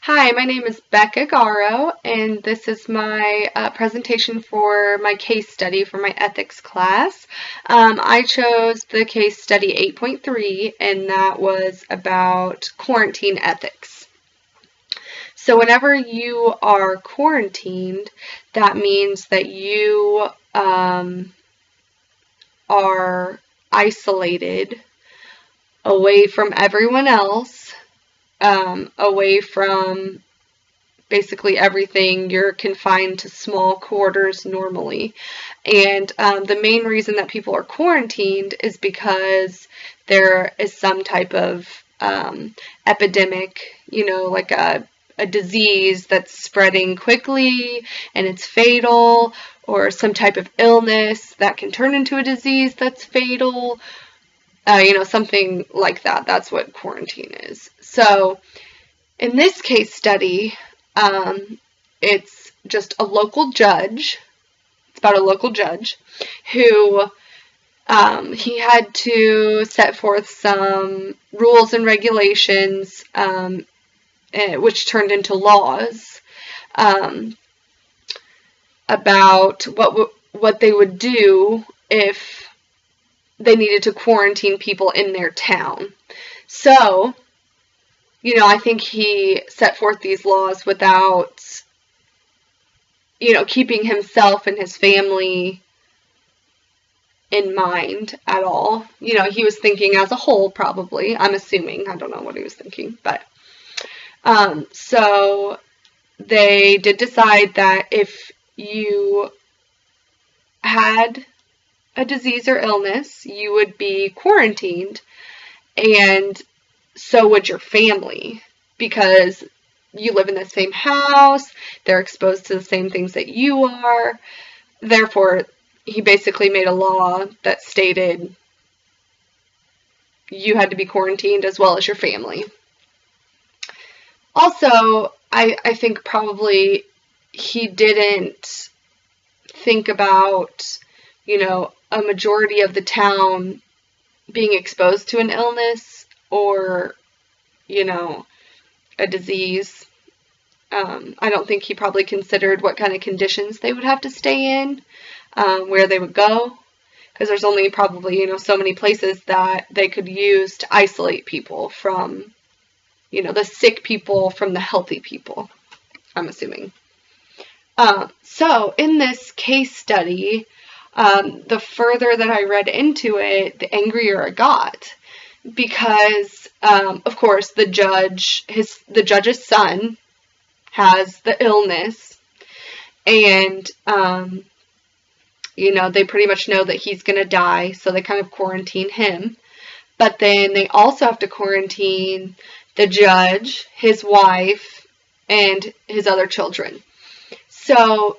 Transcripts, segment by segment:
Hi, my name is Becca Garo, and this is my presentation for my case study for my ethics class. I chose the case study 8.3, and that was about quarantine ethics. So whenever you are quarantined, that means that you are isolated away from everyone else, away from basically everything. You're confined to small quarters normally. And the main reason that people are quarantined is because there is some type of epidemic, like a disease that's spreading quickly and it's fatal, or some type of illness that can turn into a disease that's fatal, something like that. That's what quarantine is. So in this case study, it's just a local judge. It's about a local judge who he had to set forth some rules and regulations, which turned into laws about what they would do if they needed to quarantine people in their town. So, I think he set forth these laws without, keeping himself and his family in mind at all. He was thinking as a whole, probably. I'm assuming. I don't know what he was thinking. But, so they did decide that if you had a disease or illness, you would be quarantined, and so would your family, because you live in the same house, they're exposed to the same things that you are. Therefore, he basically made a law that stated you had to be quarantined as well as your family. Also, I think probably he didn't think about, a majority of the town being exposed to an illness or, a disease. I don't think he probably considered what kind of conditions they would have to stay in, where they would go, because there's only probably, so many places that they could use to isolate people from, the sick people from the healthy people, I'm assuming. So in this case study, the further that I read into it, the angrier I got, because, of course, the judge's son has the illness, and, they pretty much know that he's going to die, so they kind of quarantine him. But then they also have to quarantine the judge, his wife, and his other children. So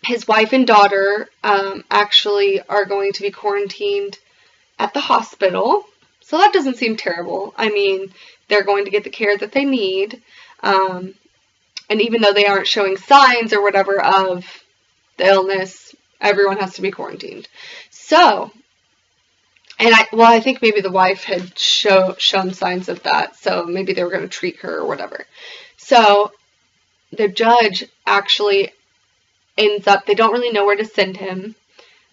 his wife and daughter actually are going to be quarantined at the hospital. So that doesn't seem terrible. I mean, they're going to get the care that they need. And even though they aren't showing signs or whatever of the illness, everyone has to be quarantined. So, I think maybe the wife had shown signs of that, so maybe they were going to treat her or whatever. So the judge actually ends up, they don't really know where to send him.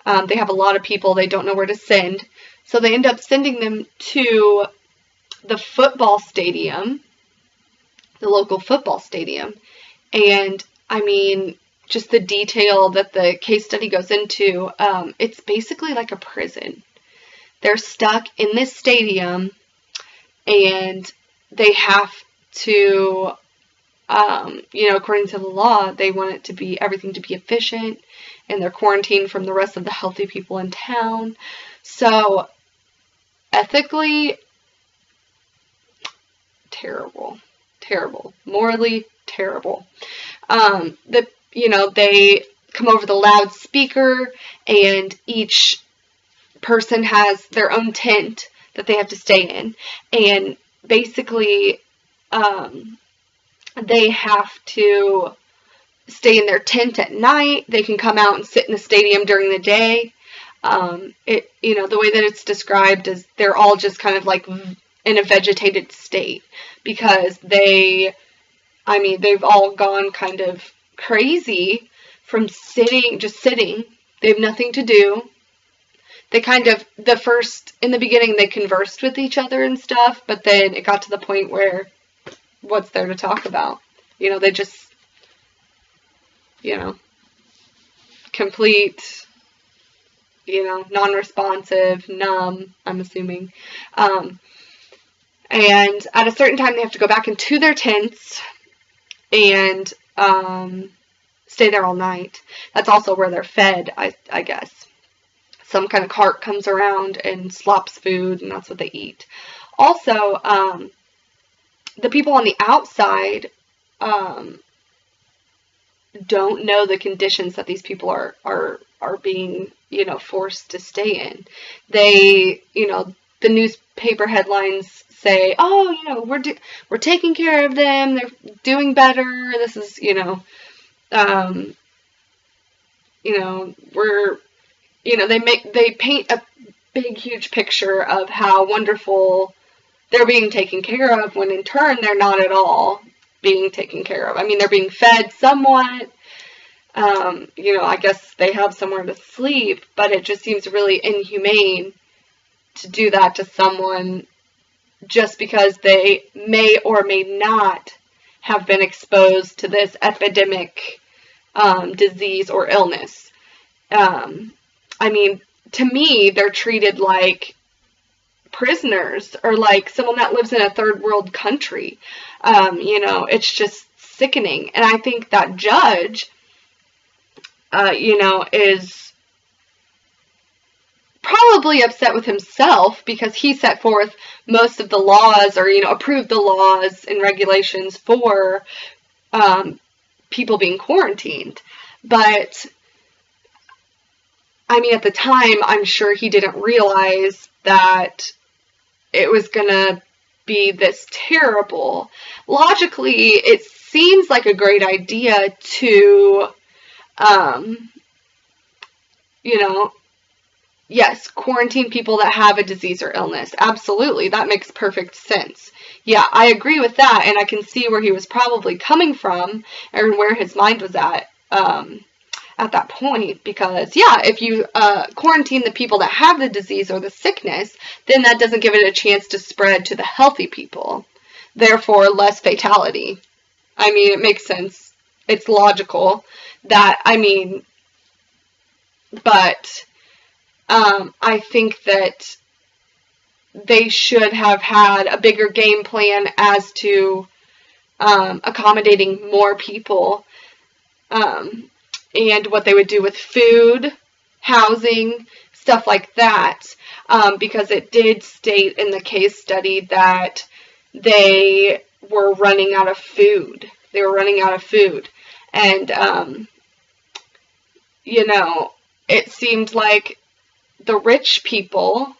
They have a lot of people they don't know where to send. So they end up sending them to the football stadium, the local football stadium. And, just the detail that the case study goes into, it's basically like a prison. They're stuck in this stadium, and they have to, according to the law, they want it to be, everything to be efficient, and they're quarantined from the rest of the healthy people in town. So, ethically, terrible. Morally, terrible. They come over the loudspeaker, and each person has their own tent that they have to stay in. And basically, they have to stay in their tent at night. They can come out and sit in the stadium during the day. The way that it's described is they're all just kind of like in a vegetated state, because they I mean, they've all gone kind of crazy from just sitting. They have nothing to do. They kind of, in the beginning, they conversed with each other and stuff, but then it got to the point where, what's there to talk about? They just, complete, non-responsive, numb, I'm assuming. And at a certain time, they have to go back into their tents and stay there all night. That's also where they're fed, I guess. Some kind of cart comes around and slops food, and that's what they eat. Also, the people on the outside don't know the conditions that these people are being, forced to stay in. They, the newspaper headlines say, oh, we're taking care of them. They're doing better. This is, they paint a big, huge picture of how wonderful they're being taken care of, when in turn they're not at all being taken care of. I mean, they're being fed somewhat. I guess they have somewhere to sleep, but it just seems really inhumane to do that to someone just because they may or may not have been exposed to this epidemic disease or illness. I mean, to me, they're treated like prisoners or like someone that lives in a third world country. It's just sickening. And I think that judge, is probably upset with himself because he set forth most of the laws or, approved the laws and regulations for people being quarantined. But I mean, at the time, I'm sure he didn't realize that it was going to be this terrible. Logically, it seems like a great idea to, yes, quarantine people that have a disease or illness. Absolutely, that makes perfect sense. Yeah, I agree with that, and I can see where he was probably coming from and where his mind was at that point, because if you quarantine the people that have the disease or the sickness, then that doesn't give it a chance to spread to the healthy people, therefore less fatality. I mean, it makes sense. It's logical that, but I think that they should have had a bigger game plan as to accommodating more people, and what they would do with food, housing, stuff like that, because it did state in the case study that they were running out of food. And, it seemed like the rich people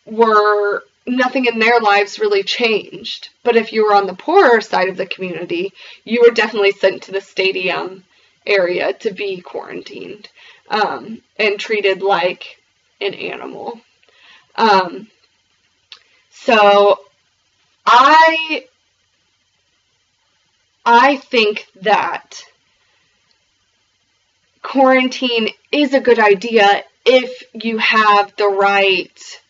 were, nothing in their lives really changed. But if you were on the poorer side of the community, you were definitely sent to the stadium area to be quarantined, and treated like an animal. So I think that quarantine is a good idea if you have the right,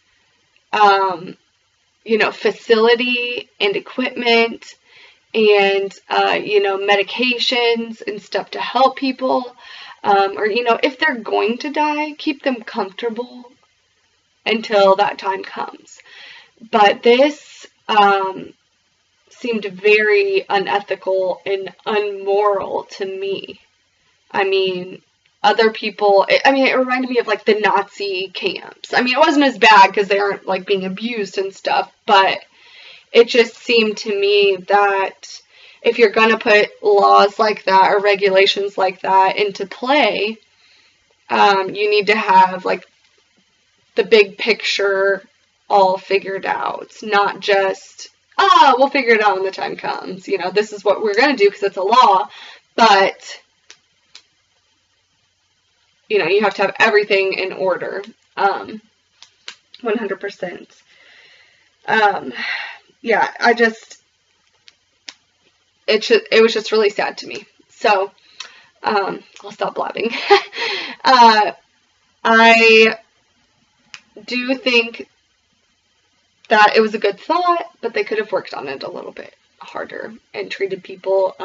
facility and equipment and, medications and stuff to help people. Or, if they're going to die, keep them comfortable until that time comes. But this seemed very unethical and unmoral to me. I mean, other people, it reminded me of like the Nazi camps. I mean, it wasn't as bad because they aren't like being abused and stuff, but it just seemed to me that if you're going to put laws like that or regulations like that into play, you need to have like the big picture all figured out, not just, we'll figure it out when the time comes. This is what we're going to do because it's a law, but you have to have everything in order, 100%. it was just really sad to me. So, I'll stop blabbing. I do think that it was a good thought, but they could have worked on it a little bit harder and treated people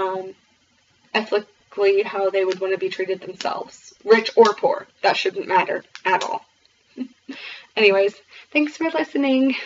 ethically how they would want to be treated themselves. Rich or poor. That shouldn't matter at all. Anyways, thanks for listening.